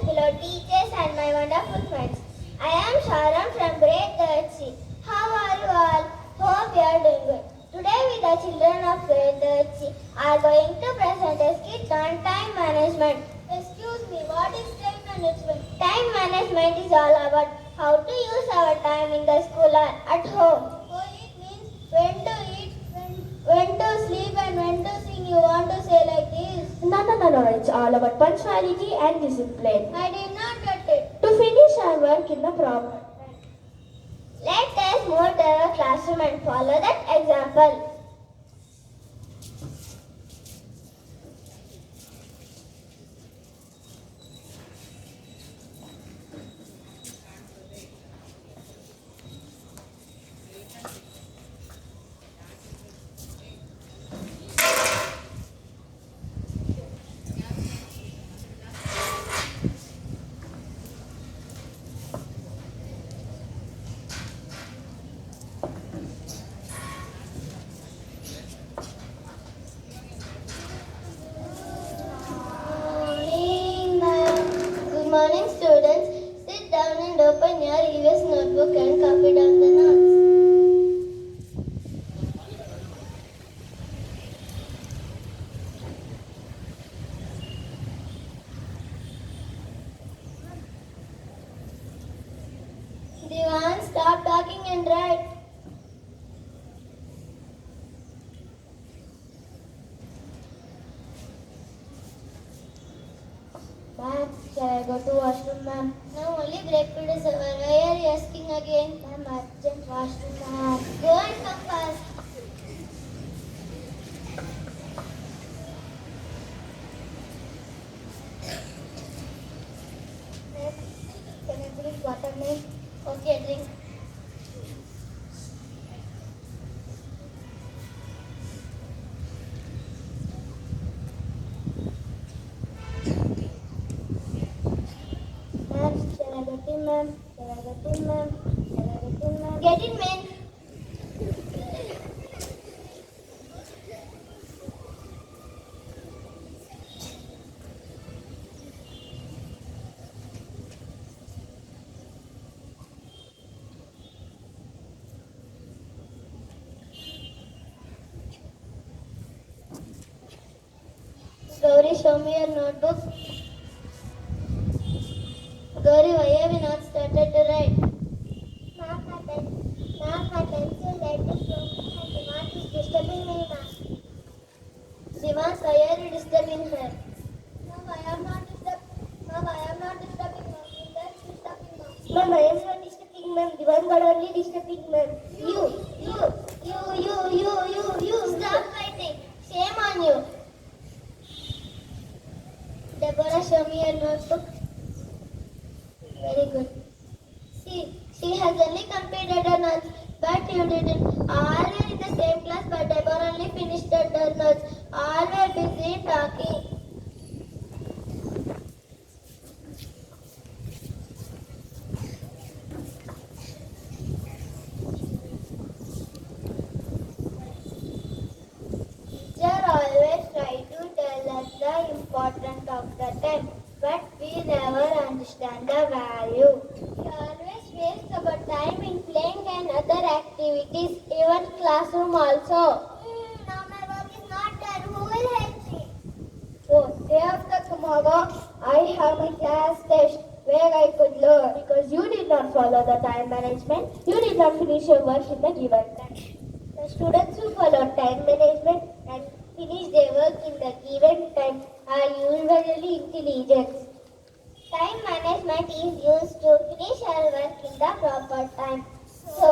fellow teachers and my wonderful friends. I am Sharon from grade 3. How are you all? Hope you are doing good. Today we the children of grade 3 are going to present a skit on time management. Excuse me, what is time management? Time management is all about how to use our time in the school or at home. So it means when to eat, when to sleep and when to sing. You want to say like this? No. It's all about punctuality and discipline. I did not get it. To finish our work in the proper time. Let us move to our classroom and follow that example. Good morning, students. Sit down and open your EVS notebook and copy down the notes. Divan, stop talking and write. Ma'am, shall I go to washroom, ma'am? Now only break period is over. Why are you asking again? Ma'am, urgent washroom, ma'am. Go and come fast. Ma'am, can I drink water, ma'am? Okay, drink. Ma'am, shall I get in, ma'am? Shall I get in, ma'am? Shall I get in, ma'am? Get it, man. Gauri, show me your notebook. Gauri, why have you not started to write? Ma'am, my pencil let it go and Divan is disturbing me, ma'am. Divan, why are you disturbing her? Ma'am, I am not disturbing. Ma'am, I am not disturbing, ma'am. You are disturbing, ma'am. Ma'am, I am not disturbing, ma'am. Divan got only disturbing, ma'am. You. Stop fighting. Shame on you. Deborah, show me your notebook. Very good. See, she has only completed her notes, but you didn't. All were in the same class, but Deborah only finished her notes. All were busy talking. Teacher always try to tell us the importance of the time, but we never understand the value. We always waste our time in playing and other activities, even classroom also. Now my work is not done. Who will help me? Oh, day after tomorrow, I have my class test where I could learn because you did not follow the time management. You did not finish your work in the given time. The students who follow time management and finish their work in the given time are usually intelligent. Time management is used to finish our work in the proper time. So,